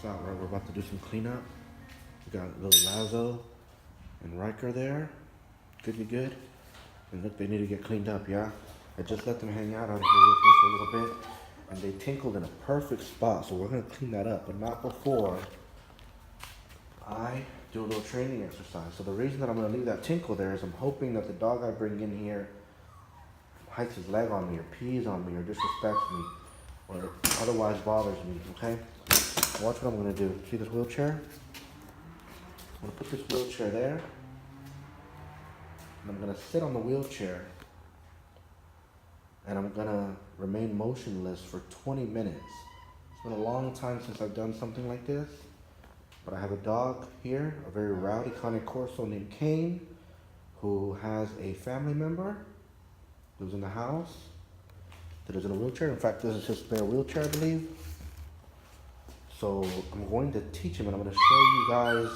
out, right? We're about to do some cleanup. We got little Lazo and Riker there. Good. And look, they need to get cleaned up, yeah? I just let them hang out here with me for a little bit. And they tinkled in a perfect spot, so we're gonna clean that up, but not before I do a little training exercise. So the reason that I'm gonna leave that tinkle there is I'm hoping that the dog I bring in here hikes his leg on me or pees on me or disrespects me or otherwise bothers me, okay? Watch what I'm gonna do. See this wheelchair? I'm gonna put this wheelchair there, and I'm gonna sit on the wheelchair, and I'm gonna remain motionless for 20 minutes. It's been a long time since I've done something like this, but I have a dog here, a very rowdy Cane Corso named Kane, who has a family member who's in the house that is in a wheelchair. In fact, this is his spare wheelchair, I believe. So I'm going to teach him, and I'm going to show you guys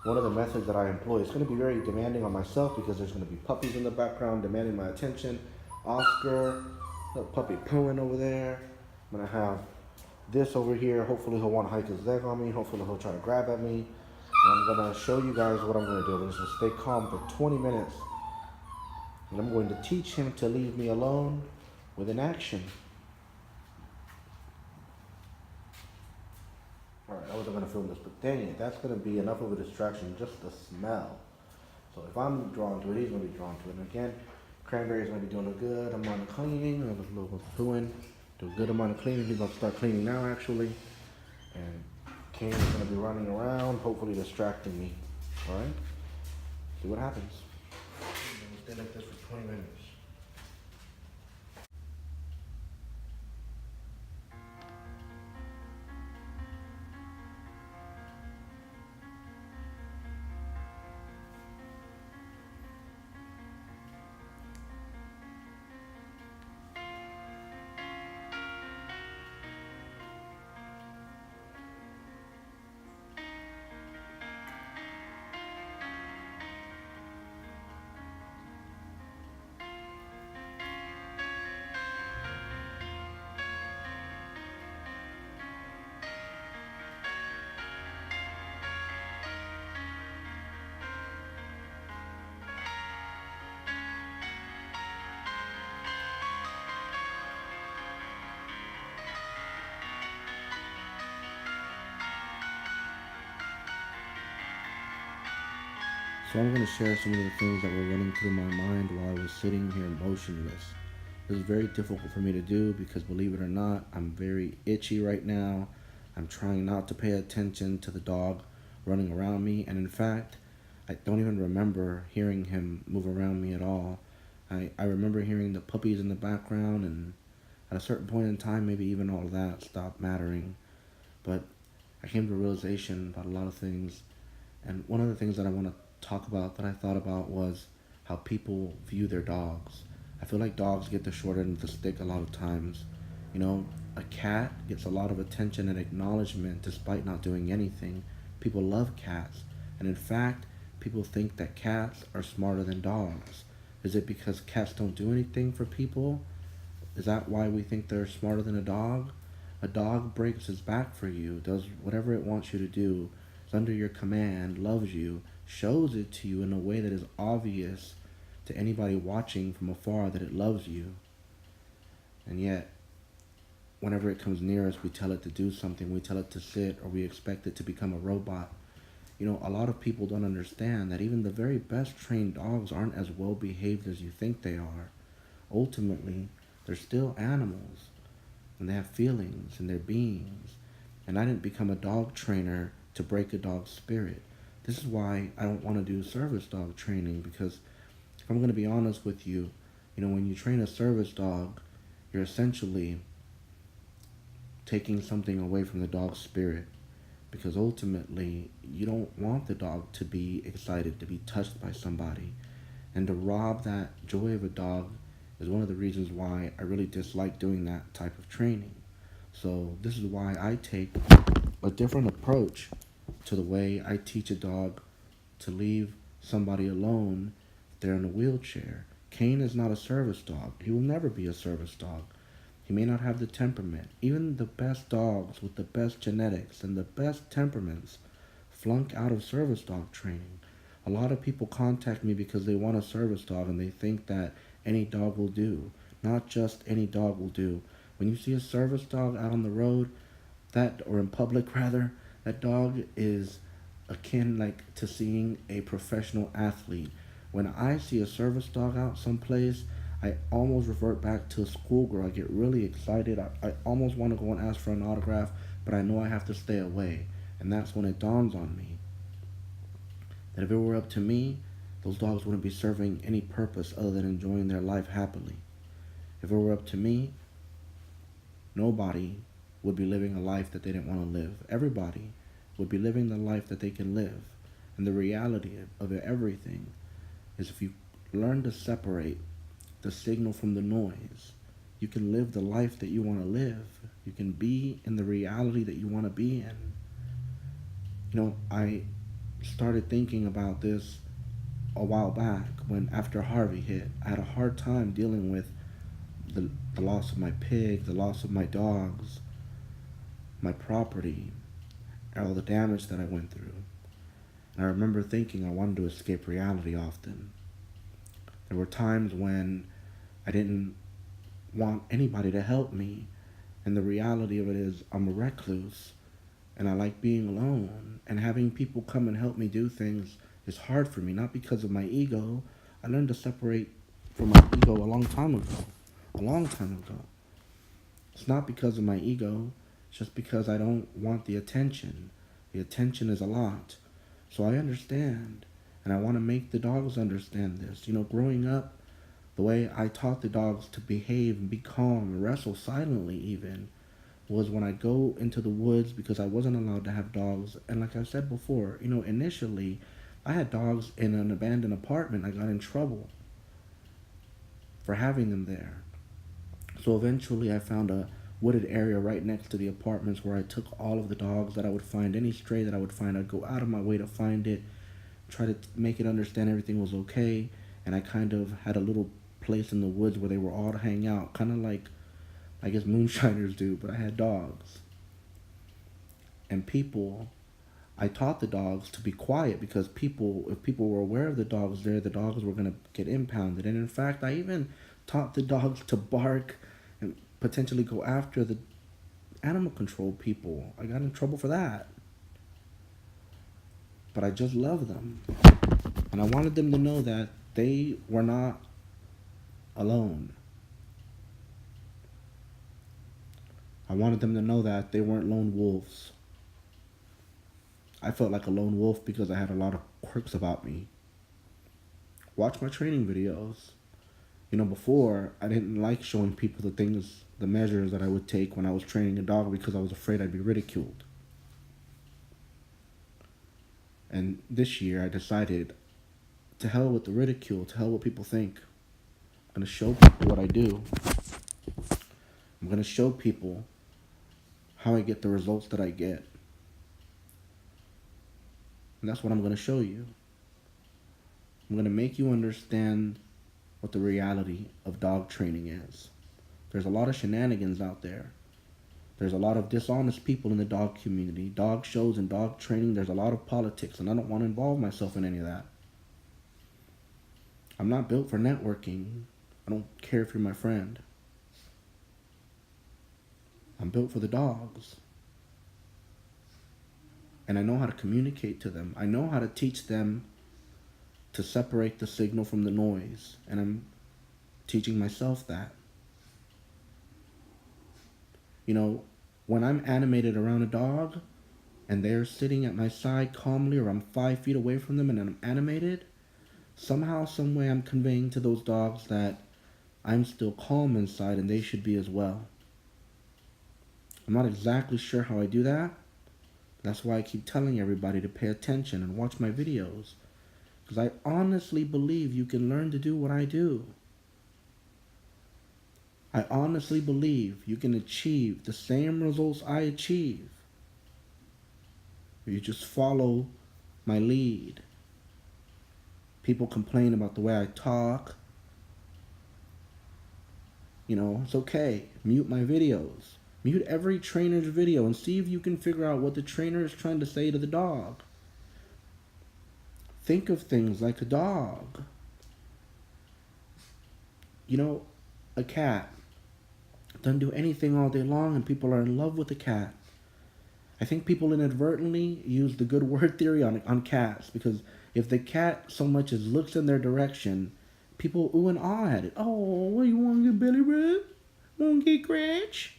one of the methods that I employ. It's going to be very demanding on myself because there's going to be puppies in the background demanding my attention. Oscar, little puppy pooing over there. I'm going to have this over here. Hopefully he'll want to hike his leg on me. Hopefully he'll try to grab at me. And I'm going to show you guys what I'm going to do. I'm just going to stay calm for 20 minutes. And I'm going to teach him to leave me alone with an action. Alright, I wasn't gonna film this, but dang it, that's gonna be enough of a distraction, just the smell. So if I'm drawn to it, he's gonna be drawn to it. And again, Cranberry's gonna be doing a good amount of cleaning, a little doing, do a good amount of cleaning. He's gonna start cleaning now, actually. And Kane is gonna be running around, hopefully distracting me. Alright? See what happens. We'll stay like this for 20 minutes. So I'm going to share some of the things that were running through my mind while I was sitting here motionless. This is very difficult for me to do because, believe it or not, I'm very itchy right now. I'm trying not to pay attention to the dog running around me, and in fact, I don't even remember hearing him move around me at all. I remember hearing the puppies in the background, and at a certain point in time, maybe even all of that stopped mattering. But I came to a realization about a lot of things, and one of the things that I want to talk about that I thought about was how people view their dogs. I feel like dogs get the short end of the stick a lot of times. You know, a cat gets a lot of attention and acknowledgement despite not doing anything. People love cats. And in fact, people think that cats are smarter than dogs. Is it because cats don't do anything for people? Is that why we think they're smarter than a dog? A dog breaks its back for you, does whatever it wants you to do, is under your command, loves you, shows it to you in a way that is obvious to anybody watching from afar that it loves you. And yet, whenever it comes near us, we tell it to do something, we tell it to sit, or we expect it to become a robot. You know, a lot of people don't understand that even the very best trained dogs aren't as well behaved as you think they are. Ultimately, they're still animals, and they have feelings, and they're beings. And I didn't become a dog trainer to break a dog's spirit. This is why I don't want to do service dog training, because if I'm going to be honest with you, when you train a service dog, you're essentially taking something away from the dog's spirit, because ultimately you don't want the dog to be excited, to be touched by somebody. And to rob that joy of a dog is one of the reasons why I really dislike doing that type of training. So this is why I take a different approach to the way I teach a dog to leave somebody alone if they're in a wheelchair. Kane is not a service dog. He will never be a service dog. He may not have the temperament. Even the best dogs with the best genetics and the best temperaments flunk out of service dog training. A lot of people contact me because they want a service dog and they think that any dog will do. Not just any dog will do. When you see a service dog out on the road, that or in public rather, that dog is akin like to seeing a professional athlete. When I see a service dog out someplace, I almost revert back to a schoolgirl. I get really excited. I almost want to go and ask for an autograph, but I know I have to stay away. And that's when it dawns on me that if it were up to me, those dogs wouldn't be serving any purpose other than enjoying their life happily. If it were up to me, nobody would be living a life that they didn't want to live. Everybody would be living the life that they can live. And the reality of everything is if you learn to separate the signal from the noise, you can live the life that you want to live. You can be in the reality that you want to be in. I started thinking about this a while back when after Harvey hit. I had a hard time dealing with the loss of my pig, the loss of my dogs, my property, all the damage that I went through. And I remember thinking I wanted to escape reality often. There were times when I didn't want anybody to help me, and the reality of it is I'm a recluse, and I like being alone, and having people come and help me do things is hard for me, not because of my ego. I learned to separate from my ego a long time ago. It's not because of my ego, it's just because I don't want the attention. The attention is a lot. So I understand, and I want to make the dogs understand this. Growing up, the way I taught the dogs to behave and be calm and wrestle silently even was when I go into the woods because I wasn't allowed to have dogs. And like I said before, initially I had dogs in an abandoned apartment. I got in trouble for having them there. So eventually I found a wooded area right next to the apartments where I took all of the dogs that I would find. Any stray that I would find, I'd go out of my way to find it, try to make it understand everything was okay. And I kind of had a little place in the woods where they were all to hang out, kind of like I guess moonshiners do, but I had dogs. And I taught the dogs to be quiet because if people were aware of the dogs there, the dogs were going to get impounded. And in fact, I even taught the dogs to bark and potentially go after the animal control people. I got in trouble for that. But I just love them. And I wanted them to know that they were not alone. I wanted them to know that they weren't lone wolves. I felt like a lone wolf because I had a lot of quirks about me. Watch my training videos. Before, I didn't like showing people the measures that I would take when I was training a dog because I was afraid I'd be ridiculed. And this year, I decided, to hell with the ridicule, to hell with people think. I'm going to show people what I do. I'm going to show people how I get the results that I get. And that's what I'm going to show you. I'm going to make you understand what the reality of dog training is. There's a lot of shenanigans out there. There's a lot of dishonest people in the dog community. Dog shows and dog training, there's a lot of politics, and I don't want to involve myself in any of that. I'm not built for networking. I don't care if you're my friend. I'm built for the dogs. And I know how to communicate to them. I know how to teach them to separate the signal from the noise. And I'm teaching myself that. When I'm animated around a dog and they're sitting at my side calmly, or I'm 5 feet away from them and I'm animated, somehow, some way I'm conveying to those dogs that I'm still calm inside and they should be as well. I'm not exactly sure how I do that. That's why I keep telling everybody to pay attention and watch my videos. Because I honestly believe you can learn to do what I do. I honestly believe you can achieve the same results I achieve. If you just follow my lead. People complain about the way I talk. It's okay. Mute my videos. Mute every trainer's video and see if you can figure out what the trainer is trying to say to the dog. Think of things like a dog. You know, a cat doesn't do anything all day long and people are in love with the cat. I think people inadvertently use the good word theory on cats because if the cat so much as looks in their direction, people ooh and ah at it. Oh, what, you want to get belly rub? Want to get scratch?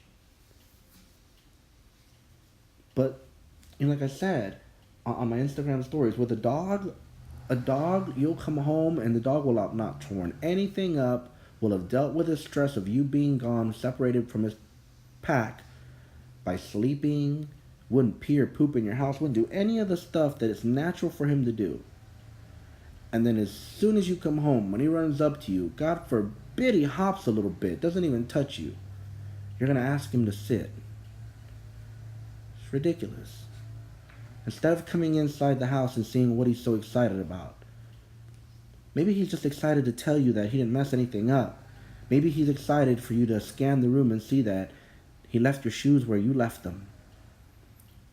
But, like I said, on my Instagram stories, with a dog, you'll come home and the dog will have not torn anything up, will have dealt with the stress of you being gone, separated from his pack by sleeping, wouldn't pee or poop in your house, wouldn't do any of the stuff that it's natural for him to do. And then as soon as you come home, when he runs up to you, God forbid he hops a little bit, doesn't even touch you, you're going to ask him to sit. It's ridiculous. Instead of coming inside the house and seeing what he's so excited about. Maybe he's just excited to tell you that he didn't mess anything up. Maybe he's excited for you to scan the room and see that he left your shoes where you left them.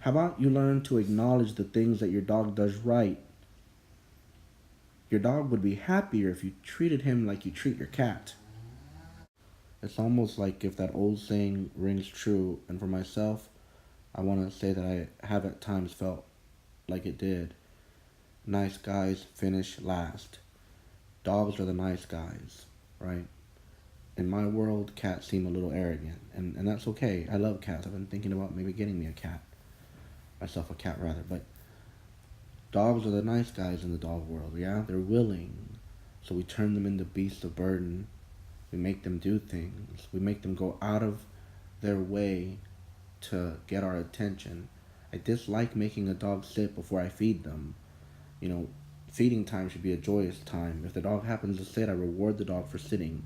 How about you learn to acknowledge the things that your dog does right? Your dog would be happier if you treated him like you treat your cat. It's almost like if that old saying rings true, and for myself, I want to say that I have at times felt like it did. Nice guys finish last. Dogs are the nice guys, right? In my world, cats seem a little arrogant, and that's okay. I love cats. I've been thinking about maybe getting me a cat. Myself a cat, rather. But dogs are the nice guys in the dog world, yeah? They're willing. So we turn them into beasts of burden. We make them do things. We make them go out of their way to get our attention. I dislike making a dog sit before I feed them. Feeding time should be a joyous time. If the dog happens to sit, I reward the dog for sitting.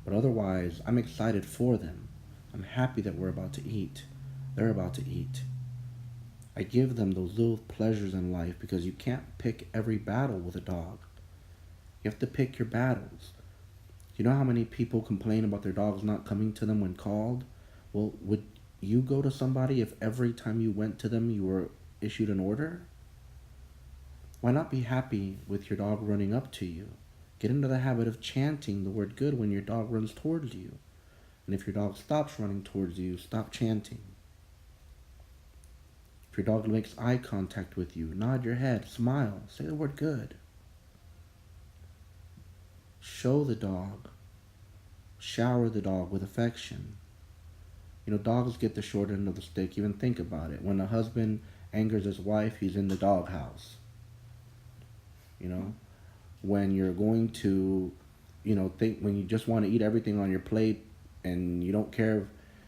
But otherwise, I'm excited for them. I'm happy that we're about to eat. They're about to eat. I give them those little pleasures in life because you can't pick every battle with a dog. You have to pick your battles. You know how many people complain about their dogs not coming to them when called? Well, would you go to somebody if every time you went to them you were issued an order? Why not be happy with your dog running up to you? Get into the habit of chanting the word good when your dog runs towards you. And if your dog stops running towards you, stop chanting. If your dog makes eye contact with you, nod your head, smile, say the word good. Show the dog. Shower the dog with affection. Dogs get the short end of the stick. Even think about it. When a husband angers his wife, he's in the doghouse. When you're going to, when you just want to eat everything on your plate and you don't care if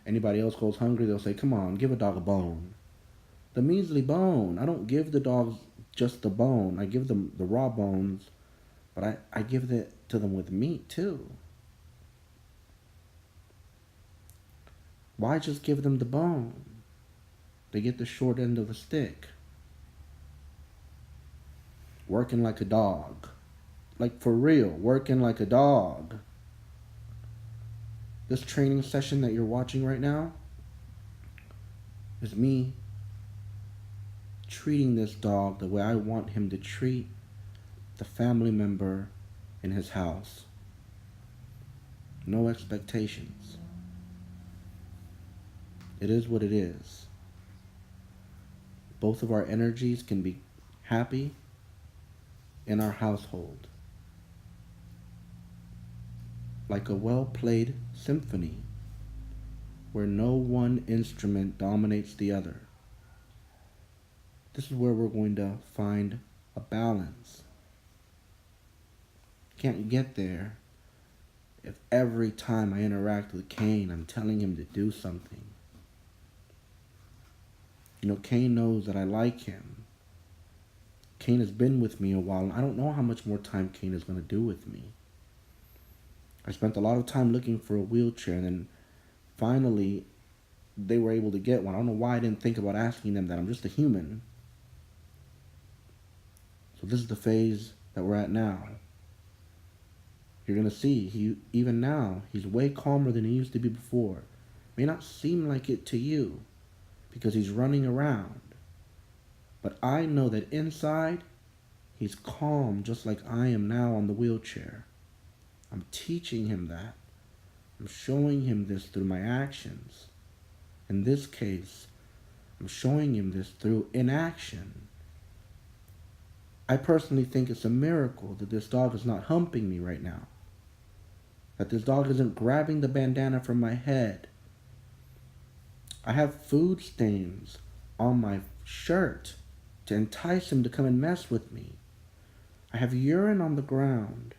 anybody else goes hungry, they'll say, come on, give a dog a bone. The measly bone. I don't give the dogs just the bone. I give them the raw bones, but I give it to them with meat too. Why just give them the bone? They get the short end of the stick. Working like a dog. Like for real, working like a dog. This training session that you're watching right now is me treating this dog the way I want him to treat the family member in his house. No expectations. It is what it is. Both of our energies can be happy in our household. Like a well-played symphony where no one instrument dominates the other. This is where we're going to find a balance. Can't get there if every time I interact with Kane, I'm telling him to do something. Kane knows that I like him. Kane has been with me a while, and I don't know how much more time Kane is going to do with me. I spent a lot of time looking for a wheelchair, and then finally they were able to get one. I don't know why I didn't think about asking them that. I'm just a human. So this is the phase that we're at now. You're going to see, even now, he's way calmer than he used to be before. May not seem like it to you because he's running around. But I know that inside, he's calm just like I am now on the wheelchair. I'm teaching him that. I'm showing him this through my actions. In this case, I'm showing him this through inaction. I personally think it's a miracle that this dog is not humping me right now. That this dog isn't grabbing the bandana from my head. I have food stains on my shirt to entice him to come and mess with me. I have urine on the ground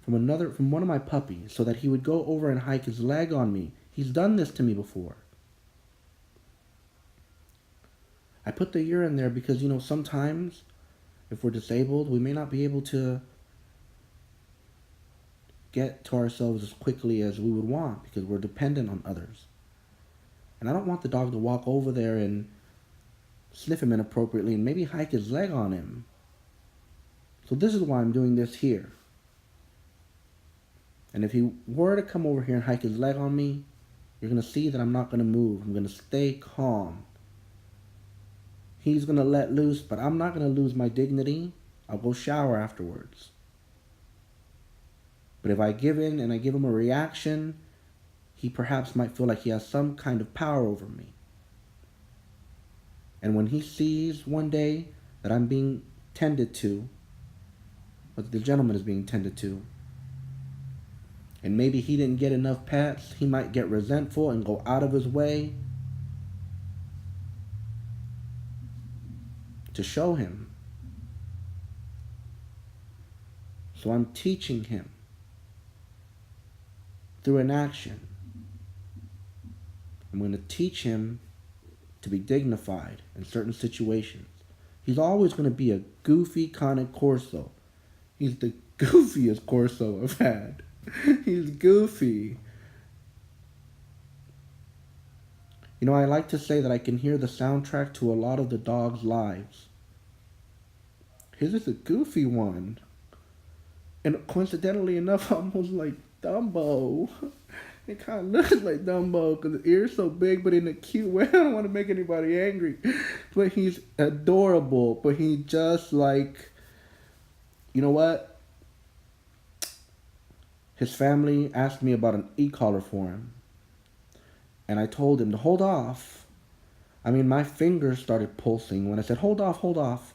from one of my puppies so that he would go over and hike his leg on me. He's done this to me before. I put the urine there because, sometimes if we're disabled, we may not be able to get to ourselves as quickly as we would want because we're dependent on others. And I don't want the dog to walk over there and sniff him inappropriately and maybe hike his leg on him. So this is why I'm doing this here. And if he were to come over here and hike his leg on me, you're going to see that I'm not going to move. I'm going to stay calm. He's going to let loose, but I'm not going to lose my dignity. I'll go shower afterwards. But if I give in and I give him a reaction, he perhaps might feel like he has some kind of power over me. And when he sees one day that I'm being tended to, or the gentleman is being tended to, and maybe he didn't get enough pets, he might get resentful and go out of his way to show him. So I'm teaching him through an action. I'm going to teach him to be dignified in certain situations. He's always going to be a goofy kind of Corso. He's the goofiest Corso I've had. He's goofy. I like to say that I can hear the soundtrack to a lot of the dogs' lives. His is a goofy one. And coincidentally enough, almost like Dumbo. It kind of looks like Dumbo because the ear's so big, but in a cute way. I don't want to make anybody angry. But he's adorable. But he just like, you know what? His family asked me about an e-collar for him. And I told him to hold off. My fingers started pulsing when I said, hold off, hold off.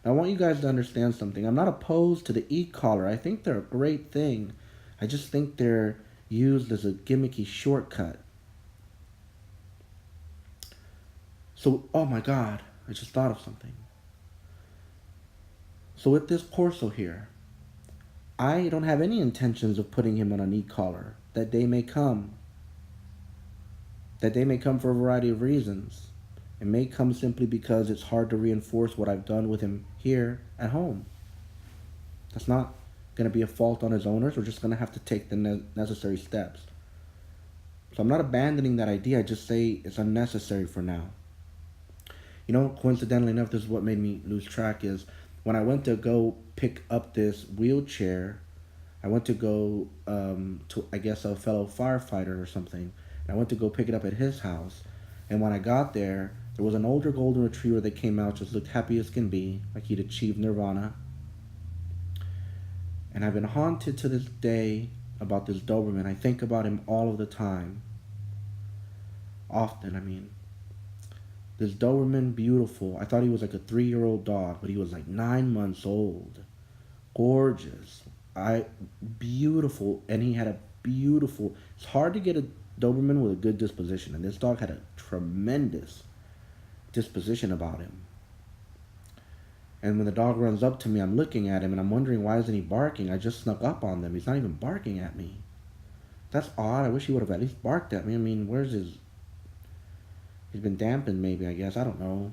Now, I want you guys to understand something. I'm not opposed to the e-collar. I think they're a great thing. I just think they're used as a gimmicky shortcut. So, oh my God, I just thought of something. So with this Corso here, I don't have any intentions of putting him on an e-collar. That day may come. That day may come for a variety of reasons. It may come simply because it's hard to reinforce what I've done with him here at home. That's not going to be a fault on his owners. We're just going to have to take the necessary steps. So I'm not abandoning that idea. I just say it's unnecessary for now. Coincidentally enough, this is what made me lose track is when I went to go pick up this wheelchair, I went to go to, I guess, a fellow firefighter or something. And I went to go pick it up at his house. And when I got there was an older golden retriever that came out, just looked happy as can be, like he'd achieved nirvana. And I've been haunted to this day about this Doberman. I think about him all of the time. Often. This Doberman, beautiful. I thought he was like a 3-year-old dog, but he was like 9 months old. Gorgeous. Beautiful. And he had a beautiful... It's hard to get a Doberman with a good disposition. And this dog had a tremendous disposition about him. And when the dog runs up to me, I'm looking at him and I'm wondering, why isn't he barking? I just snuck up on them. He's not even barking at me. That's odd. I wish he would have at least barked at me. Where's his... He's been dampened maybe, I guess. I don't know.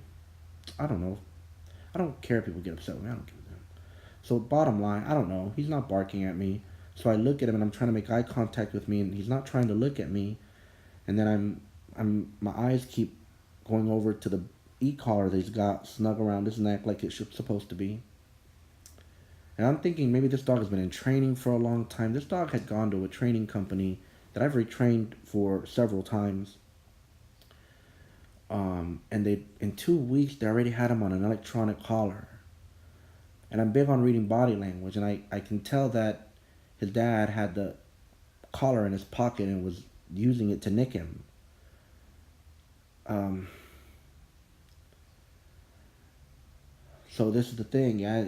I don't care if people get upset with me. I don't give a damn. So bottom line, I don't know. He's not barking at me. So I look at him and I'm trying to make eye contact with me and he's not trying to look at me. And then my eyes keep going over to the e-collar that he's got snug around his neck like it's supposed to be. And I'm thinking maybe this dog has been in training for a long time. This dog had gone to a training company that I've retrained for several times. And they in 2 weeks they already had him on an electronic collar. And I'm big on reading body language, and I can tell that his dad had the collar in his pocket and was using it to nick him. Um, so this is the thing, yeah.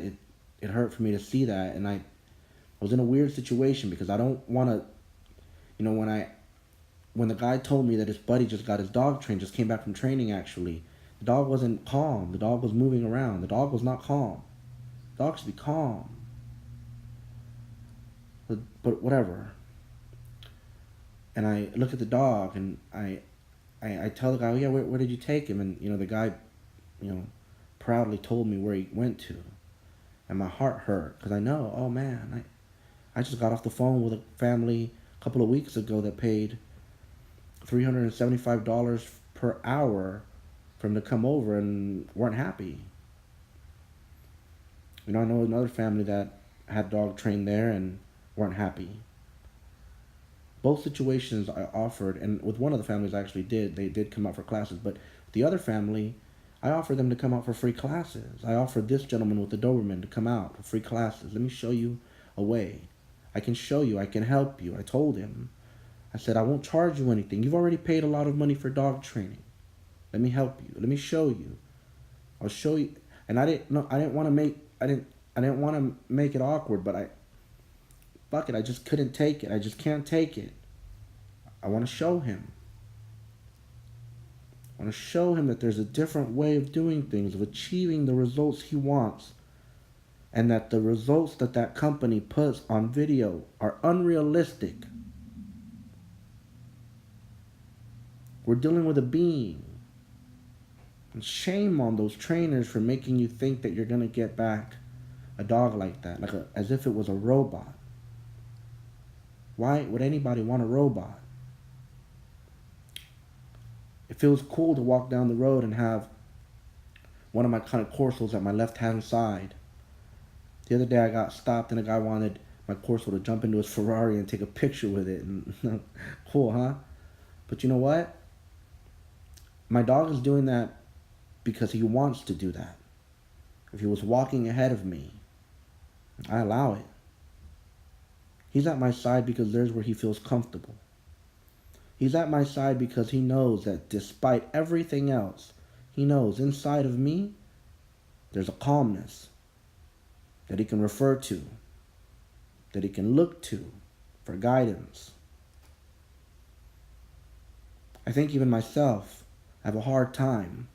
It hurt for me to see that, and I was in a weird situation because I don't want to, when the guy told me that his buddy just got his dog trained, just came back from training actually, the dog wasn't calm. The dog was moving around. The dog was not calm. The dog should be calm. But whatever. And I look at the dog and I tell the guy, oh, yeah, where did you take him? And the guy, you know, proudly told me where he went to, and my heart hurt because I know, oh man, I just got off the phone with a family a couple of weeks ago that paid $375 per hour for him to come over and weren't happy. I know another family that had dog trained there and weren't happy. Both situations I offered, and with one of the families I actually did, they did come out for classes, but the other family, I offered them to come out for free classes. I offered this gentleman with the Doberman to come out for free classes. Let me show you a way. I can show you, I can help you. I told him. I said, I won't charge you anything. You've already paid a lot of money for dog training. Let me help you. Let me show you. I'll show you. And I didn't want to make it awkward, but fuck it, I just couldn't take it. I just can't take it. I want to show him. I want to show him that there's a different way of doing things, of achieving the results he wants, and that the results that that company puts on video are unrealistic. We're dealing with a being. And shame on those trainers for making you think that you're going to get back a dog like that, as if it was a robot. Why would anybody want a robot? It feels cool to walk down the road and have one of my kind of Corsos at my left-hand side. The other day I got stopped and a guy wanted my Corso to jump into his Ferrari and take a picture with it. And cool, huh? But you know what? My dog is doing that because he wants to do that. If he was walking ahead of me, I allow it. He's at my side because there's where he feels comfortable. He's at my side because he knows that despite everything else, he knows inside of me, there's a calmness that he can refer to, that he can look to for guidance. I think even myself, I have a hard time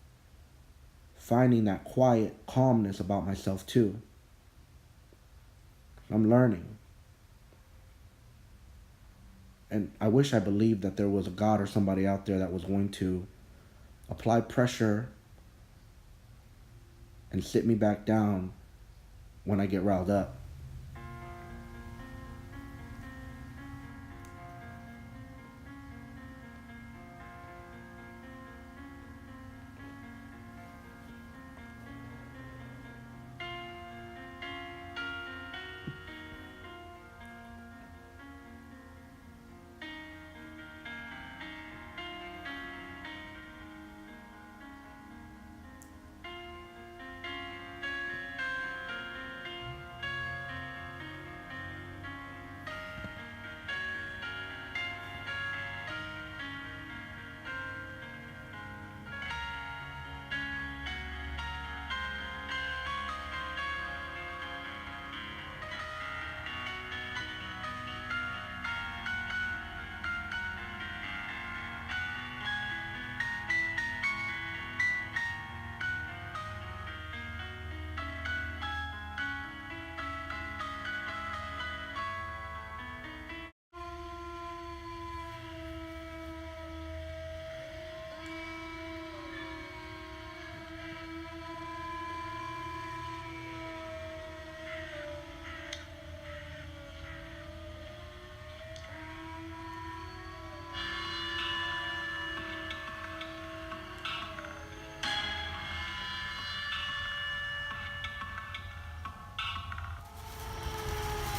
finding that quiet calmness about myself too. I'm learning. And I wish I believed that there was a God or somebody out there that was going to apply pressure and sit me back down when I get riled up.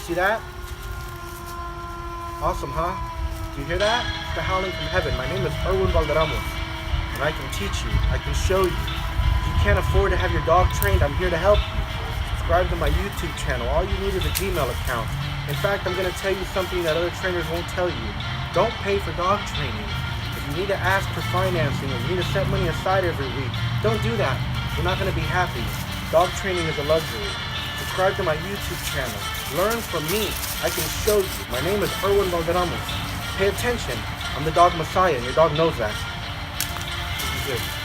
see that? Awesome, huh? Do you hear that? It's the howling from heaven. My name is Erwin Valderramos, and I can teach you. I can show you. If you can't afford to have your dog trained, I'm here to help you. Subscribe to my YouTube channel. All you need is a Gmail account. In fact, I'm going to tell you something that other trainers won't tell you. Don't pay for dog training. If you need to ask for financing or you need to set money aside every week, don't do that. You're not going to be happy. Dog training is a luxury. Subscribe to my YouTube channel. Learn from me. I can show you. My name is Erwin Valderramos. Pay attention. I'm the dog messiah, and your dog knows that. This is it.